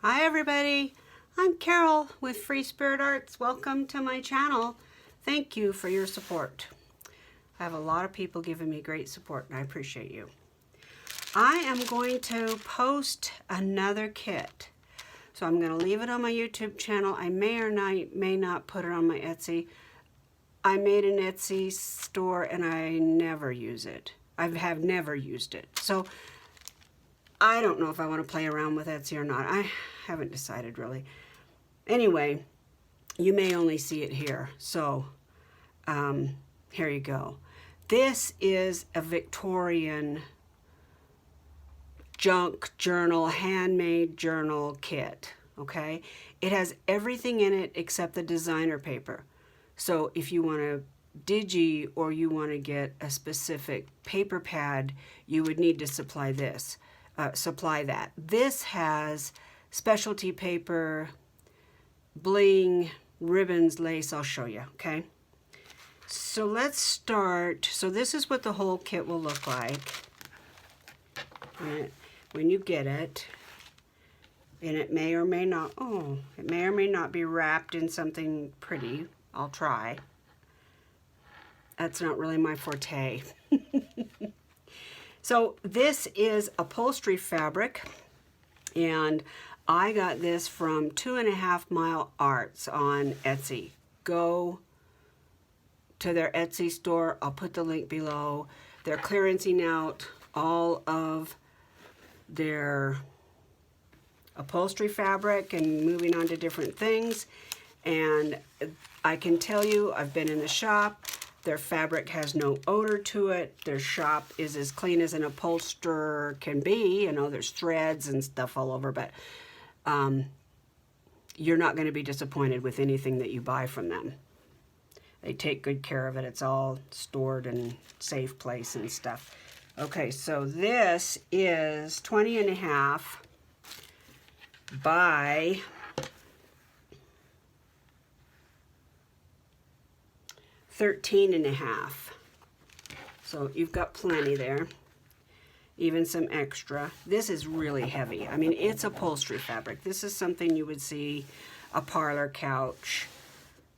Hi everybody, I'm Carol with Free Spirit Arts. Welcome to my channel. Thank you for your support. I have a lot of people giving me great support and I appreciate you. I am going to post another kit. So I'm going to leave it on my YouTube channel. I may or may not put it on my Etsy. I made an Etsy store and I never use it. I have never used it. So I don't know if I want to play around with Etsy or not. I haven't decided really. Anyway, you may only see it here. So here you go. This is a Victorian junk journal, handmade journal kit, okay? It has everything in it except the designer paper. So if you want to digi or you want to get a specific paper pad, you would need to supply this. Supply that. This has specialty paper, bling, ribbons, lace. I'll show you, okay? So let's start. So this is what the whole kit will look like when you get it. And it may or may not, it may or may not be wrapped in something pretty. I'll try. That's not really my forte. So this is upholstery fabric, and I got this from 2.5 Mile Arts on Etsy. Go to their Etsy store. I'll put the link below. They're clearancing out all of their upholstery fabric and moving on to different things. And I can tell you, I've been in the shop. Their fabric has no odor to it. Their shop is as clean as an upholsterer can be. You know, there's threads and stuff all over, but you're not going to be disappointed with anything that you buy from them. They take good care of it. It's all stored in safe place and stuff. Okay, so this is 20.5 by 13.5. So you've got plenty there, even some extra. This is really heavy. I mean, it's upholstery fabric. This is something you would see a parlor couch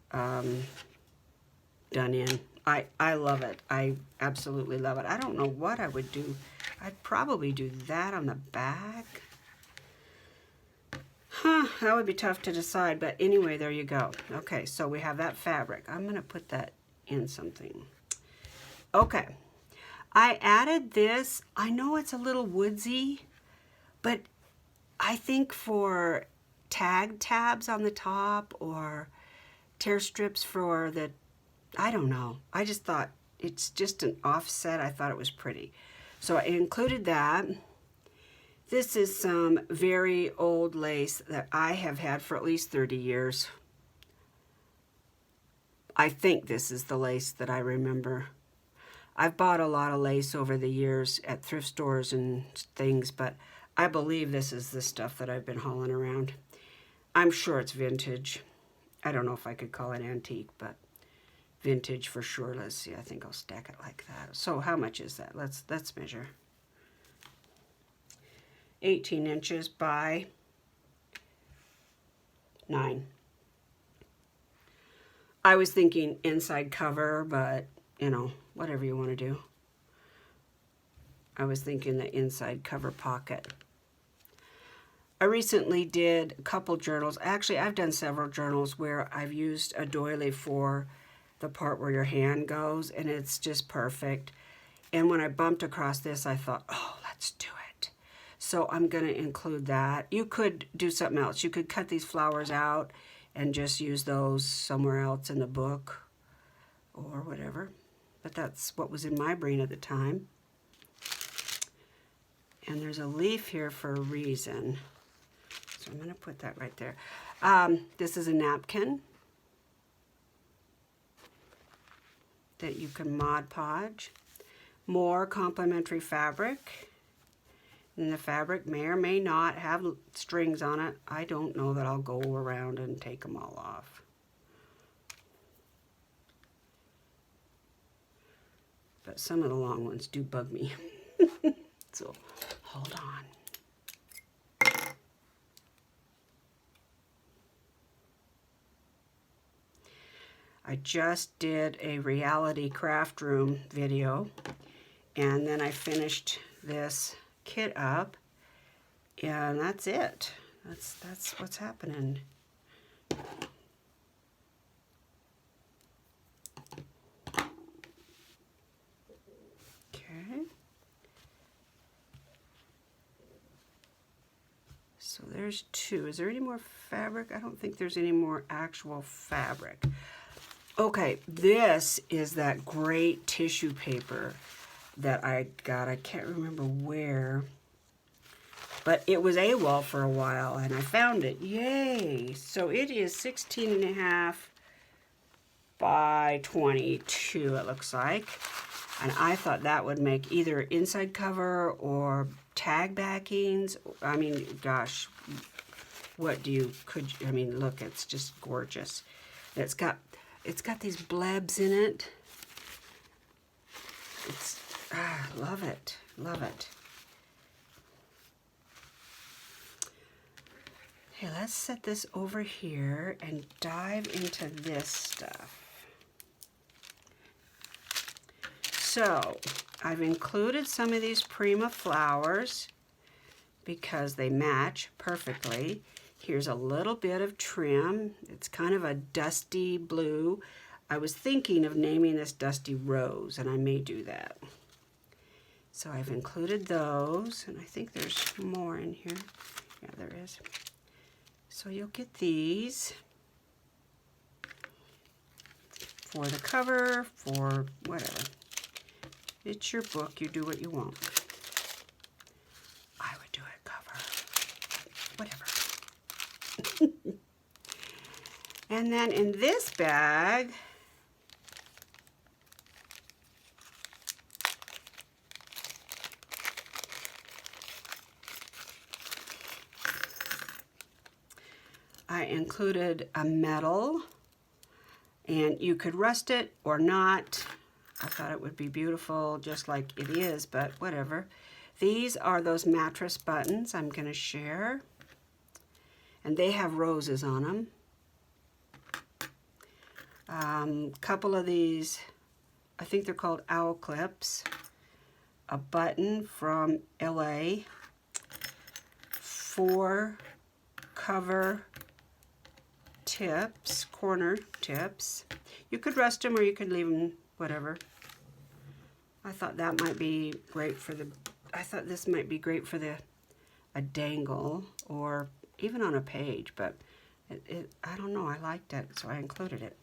done in. I love it. I absolutely love it. I don't know what I would do. I'd probably do that on the back. That would be tough to decide, but anyway, there you go. Okay, so we have that fabric. I'm going to put that in something. Okay, I added this. I know it's a little woodsy, but I think for tag tabs on the top or tear strips for the, I don't know. I just thought it's just an offset. I thought it was pretty. So I included that. This is some very old lace that I have had for at least 30 years. I think this is the lace that I remember. I've bought a lot of lace over the years at thrift stores and things, but I believe this is the stuff that I've been hauling around. I'm sure it's vintage. I don't know if I could call it antique, but vintage for sure. Let's see, I think I'll stack it like that. So how much is that? Let's measure. 18 inches by 9. I was thinking inside cover, but you know, whatever you want to do. I was thinking the inside cover pocket. I recently did a couple journals. Actually, I've done several journals where I've used a doily for the part where your hand goes, and it's just perfect. And when I bumped across this, I thought, oh, let's do it. So I'm going to include that. You could do something else. You could cut these flowers out and just use those somewhere else in the book or whatever. But that's what was in my brain at the time. And there's a leaf here for a reason. So I'm going to put that right there. This is a napkin that you can Mod Podge. More complimentary fabric. And the fabric may or may not have strings on it. I don't know that I'll go around and take them all off. But some of the long ones do bug me. So hold on. I just did a reality craft room video, and then I finished this kit up, and that's it. That's what's happening. Okay. So there's two. Is there any more fabric? I don't think there's any more actual fabric. Okay, this is that great tissue paper that I got. I can't remember where, but it was AWOL for a while, and I found it. Yay! So it is 16.5 by 22, it looks like. And I thought that would make either inside cover or tag backings. I mean, gosh, what I mean, look, it's just gorgeous. It's got these blebs in it. Love it, love it. Okay, let's set this over here and dive into this stuff. So, I've included some of these Prima flowers because they match perfectly. Here's a little bit of trim. It's kind of a dusty blue. I was thinking of naming this Dusty Rose, and I may do that. So I've included those, and I think there's more in here. Yeah, there is. So you'll get these for the cover, for whatever. It's your book, you do what you want. I would do it cover, whatever. And then in this bag, I included a medal, and you could rust it or not. I thought it would be beautiful just like it is, but whatever. These are those mattress buttons I'm going to share, and they have roses on them. Couple of these, I think they're called owl clips. A button from LA. 4 cover tips, corner tips. You could rust them or you could leave them, whatever. I thought that might be great for this might be great for a dangle or even on a page, but I don't know, I liked it, so I included it.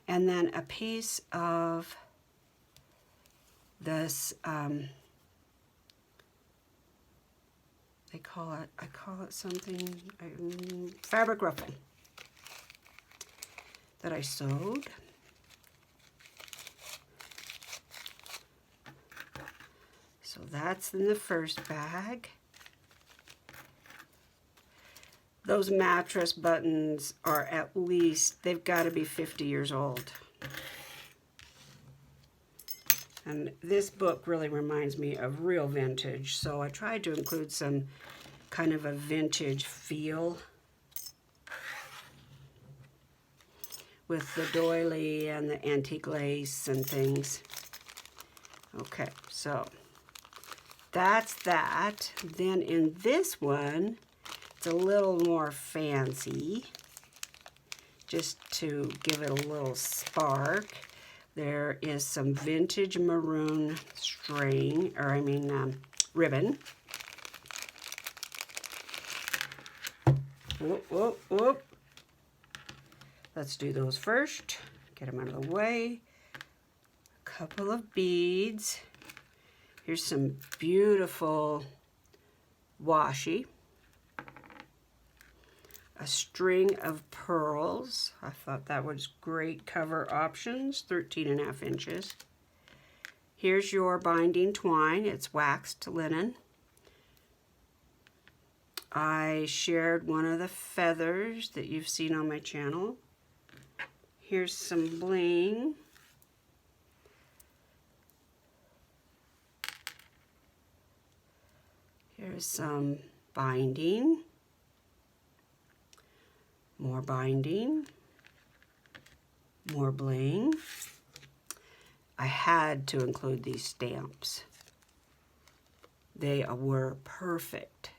And then a piece of this, I call it something, fabric ruffle that I sewed. So that's in the first bag. Those mattress buttons are at least, they've got to be 50 years old. And this book really reminds me of real vintage, so I tried to include some kind of a vintage feel with the doily and the antique lace and things. Okay, so that's that. Then in this one, it's a little more fancy, just to give it a little spark. There is some vintage maroon string, or I mean ribbon. Whoop, whoop, whoop. Let's do those first. Get them out of the way. A couple of beads. Here's some beautiful washi. A string of pearls. I thought that was great cover options, 13.5 inches. Here's your binding twine. It's waxed linen. I shared one of the feathers that you've seen on my channel. Here's some bling. Here's some binding. More binding. More bling. I had to include these stamps. They were perfect.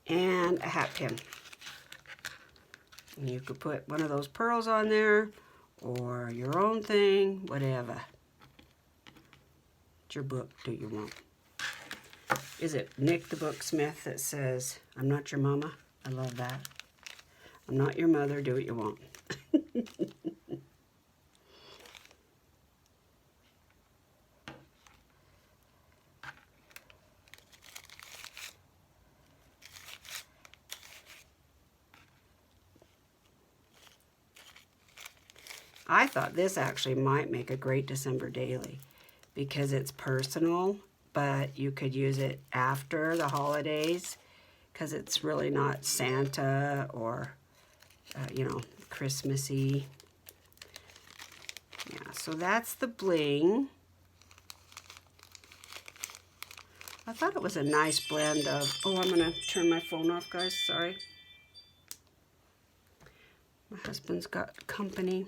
And a hat pin. And you could put one of those pearls on there, or your own thing, whatever. It's your book, do you want? Is it Nick the Booksmith that says, "I'm not your mama"? I love that. I'm not your mother, do what you want. I thought this actually might make a great December daily because it's personal, but you could use it after the holidays because it's really not Santa or, you know, Christmassy. Yeah, so that's the bling. I thought it was a nice blend of, oh, I'm going to turn my phone off, guys, sorry. My husband's got company.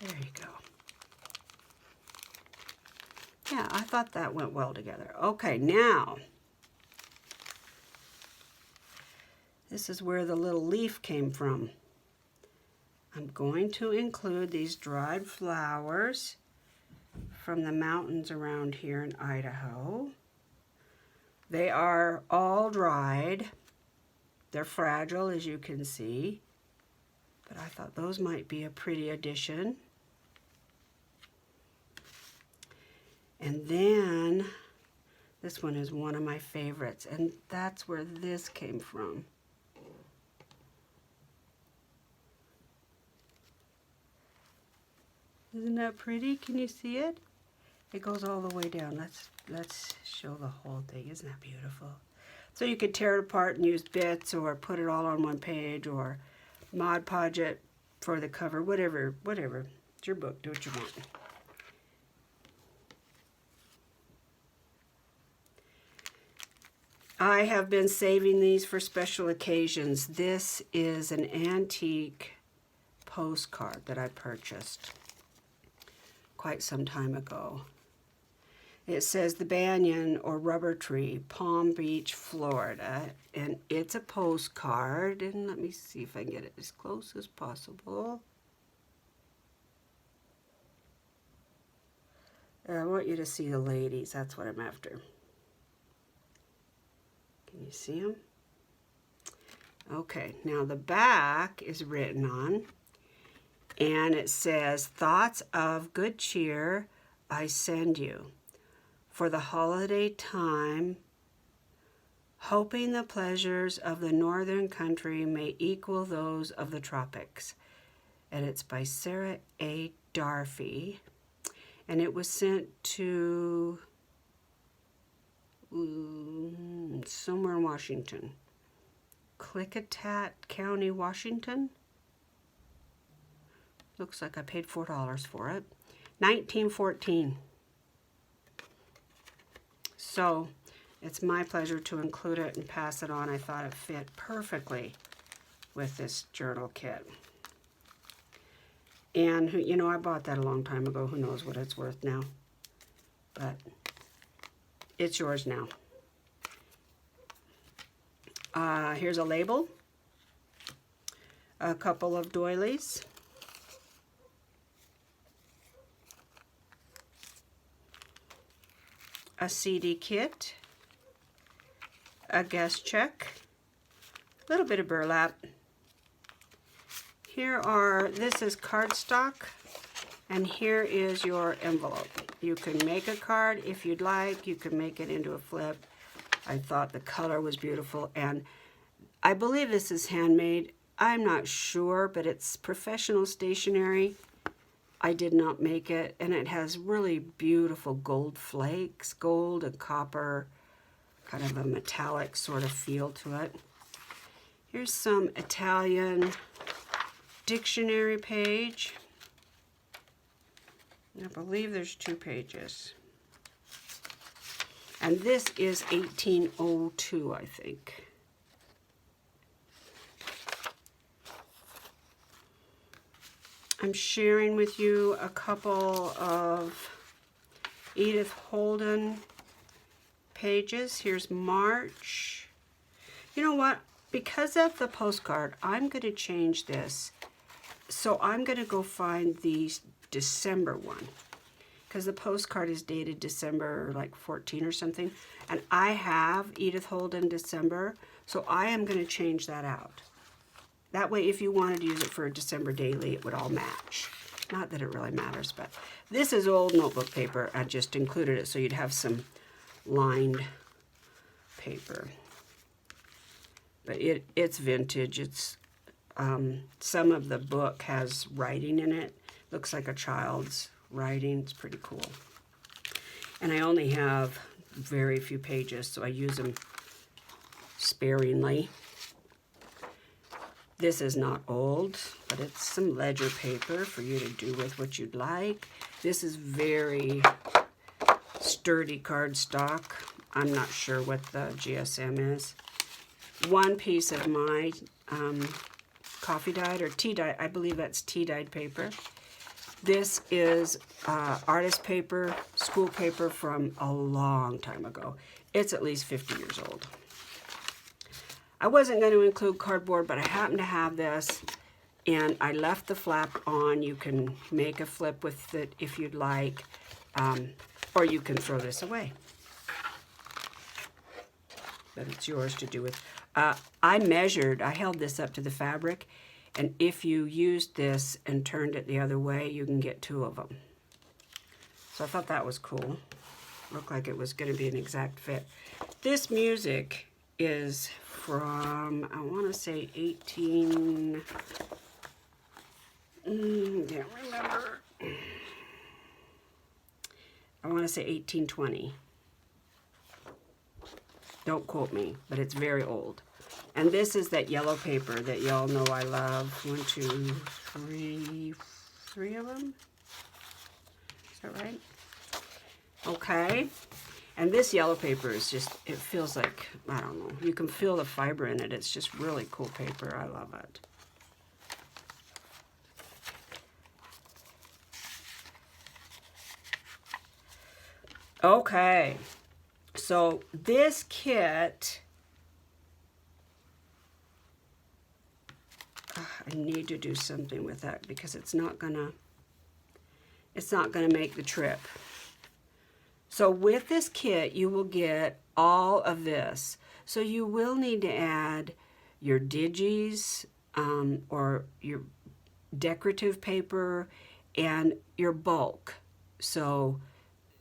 There you go. Yeah, I thought that went well together. Okay, now, this is where the little leaf came from. I'm going to include these dried flowers from the mountains around here in Idaho. They are all dried. They're fragile, as you can see, but I thought those might be a pretty addition. And then, this one is one of my favorites, and that's where this came from. Isn't that pretty? Can you see it? It goes all the way down. Let's show the whole thing. Isn't that beautiful? So you could tear it apart and use bits, or put it all on one page, or Mod Podge it for the cover, whatever. It's your book. Do what you want. I have been saving these for special occasions. This is an antique postcard that I purchased quite some time ago. It says the banyan or rubber tree, Palm Beach, Florida, and it's a postcard, and let me see if I can get it as close as possible. I want you to see the ladies, that's what I'm after. Can you see them? Okay, now the back is written on, and it says, "Thoughts of good cheer I send you for the holiday time, hoping the pleasures of the northern country may equal those of the tropics." And it's by Sarah A. Darfy, and it was sent to somewhere in Washington. Klickitat County, Washington. Looks like I paid $4 for it. 1914. So it's my pleasure to include it and pass it on. I thought it fit perfectly with this journal kit. And, you know, I bought that a long time ago. Who knows what it's worth now. But it's yours now. Here's a label. A couple of doilies. A CD kit. A guest check. A little bit of burlap. This is cardstock, and here is your envelope. You can make a card if you'd like. You can make it into a flip. I thought the color was beautiful, and I believe this is handmade. I'm not sure, but it's professional stationery. I did not make it, and it has really beautiful gold flakes, gold and copper, kind of a metallic sort of feel to it. Here's some Italian dictionary page. I believe there's 2 pages. And this is 1802, I think. I'm sharing with you a couple of Edith Holden pages. Here's March. You know what? Because of the postcard, I'm going to change this. So I'm going to go find the December one, because the postcard is dated December like 14 or something. And I have Edith Holden December, so I am going to change that out. That way, if you wanted to use it for a December daily, it would all match. Not that it really matters, but this is old notebook paper. I just included it so you'd have some lined paper. But it's vintage. It's some of the book has writing in it. Looks like a child's writing. It's pretty cool. And I only have very few pages, so I use them sparingly. This is not old, but it's some ledger paper for you to do with what you'd like. This is very sturdy cardstock. I'm not sure what the GSM is. One piece of my coffee dyed or tea dyed, I believe that's tea dyed paper. This is artist paper, school paper from a long time ago. It's at least 50 years old. I wasn't going to include cardboard, but I happen to have this, and I left the flap on. You can make a flip with it if you'd like, or you can throw this away. But it's yours to do with. I held this up to the fabric, and if you used this and turned it the other way, you can get 2 of them. So I thought that was cool. Looked like it was going to be an exact fit. This music is from, I want to say 18, can't remember. I want to say 1820. Don't quote me, but it's very old. And this is that yellow paper that y'all know I love. 1, 2, 3 of them. Is that right? Okay. And this yellow paper is just, it feels like, I don't know, you can feel the fiber in it. It's just really cool paper. I love it. Okay. So this kit, I need to do something with that because it's not gonna make the trip. So with this kit, you will get all of this. So you will need to add your digis or your decorative paper and your bulk. So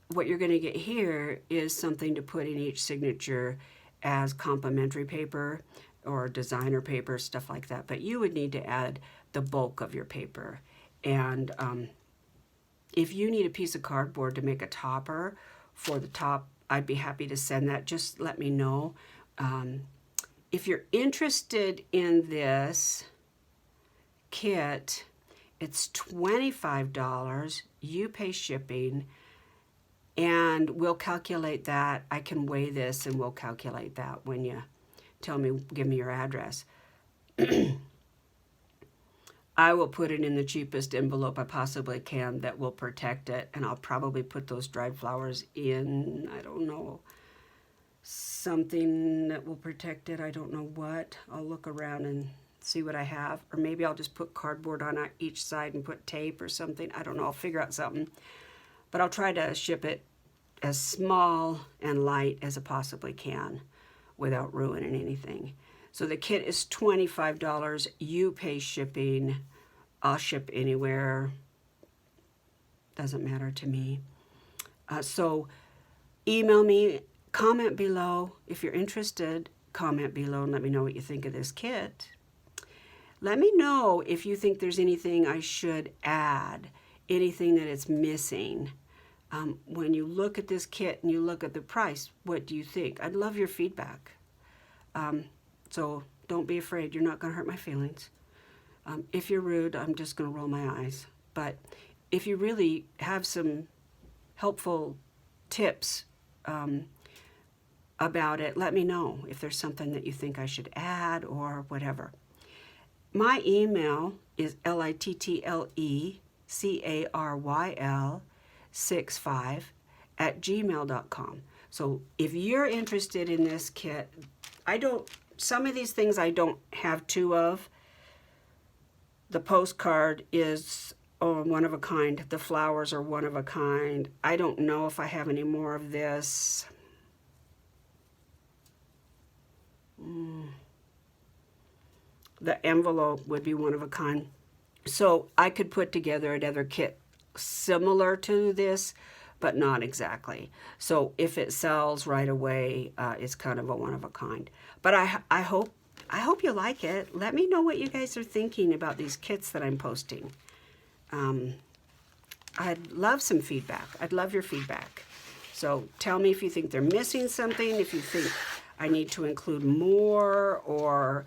what you're going to get here is something to put in each signature as complimentary paper or designer paper, stuff like that. But you would need to add the bulk of your paper. And if you need a piece of cardboard to make a topper for the top, I'd be happy to send that. Just let me know. If you're interested in this kit, it's $25. You pay shipping, and we'll calculate that. I can weigh this, and we'll calculate that when you tell me, give me your address. I will put it in the cheapest envelope I possibly can that will protect it, and I'll probably put those dried flowers in, I don't know, something that will protect it. I don't know what. I'll look around and see what I have, or maybe I'll just put cardboard on each side and put tape or something. I don't know. I'll figure out something, but I'll try to ship it as small and light as I possibly can without ruining anything. So the kit is $25. You pay shipping. I'll ship anywhere. Doesn't matter to me. So email me, comment below. If you're interested, comment below and let me know what you think of this kit. Let me know if you think there's anything I should add, anything that it's missing. When you look at this kit and you look at the price, what do you think? I'd love your feedback. So don't be afraid. You're not going to hurt my feelings. If you're rude, I'm just going to roll my eyes. But if you really have some helpful tips about it, let me know if there's something that you think I should add or whatever. My email is littlecarryl65@gmail.com. So if you're interested in this kit, some of these things I don't have two of. The postcard is one of a kind. The flowers are one of a kind. I don't know if I have any more of this. The envelope would be one of a kind. So I could put together another kit similar to this, but not exactly. So if it sells right away, it's kind of a one of a kind. But I hope you like it. Let me know what you guys are thinking about these kits that I'm posting. I'd love some feedback. I'd love your feedback. So tell me if you think they're missing something, if you think I need to include more, or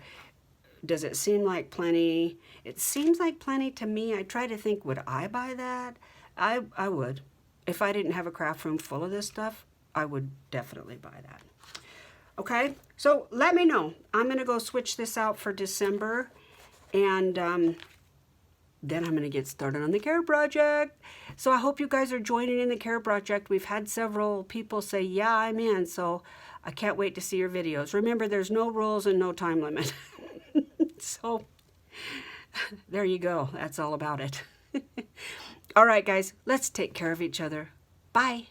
does it seem like plenty? It seems like plenty to me. I try to think, would I buy that? I would. If I didn't have a craft room full of this stuff, I would definitely buy that. Okay, so let me know. I'm going to go switch this out for December, and then I'm going to get started on the care project. So I hope you guys are joining in the care project. We've had several people say, yeah, I'm in, so I can't wait to see your videos. Remember, there's no rules and no time limit. So there you go. That's all about it. All right, guys, let's take care of each other. Bye.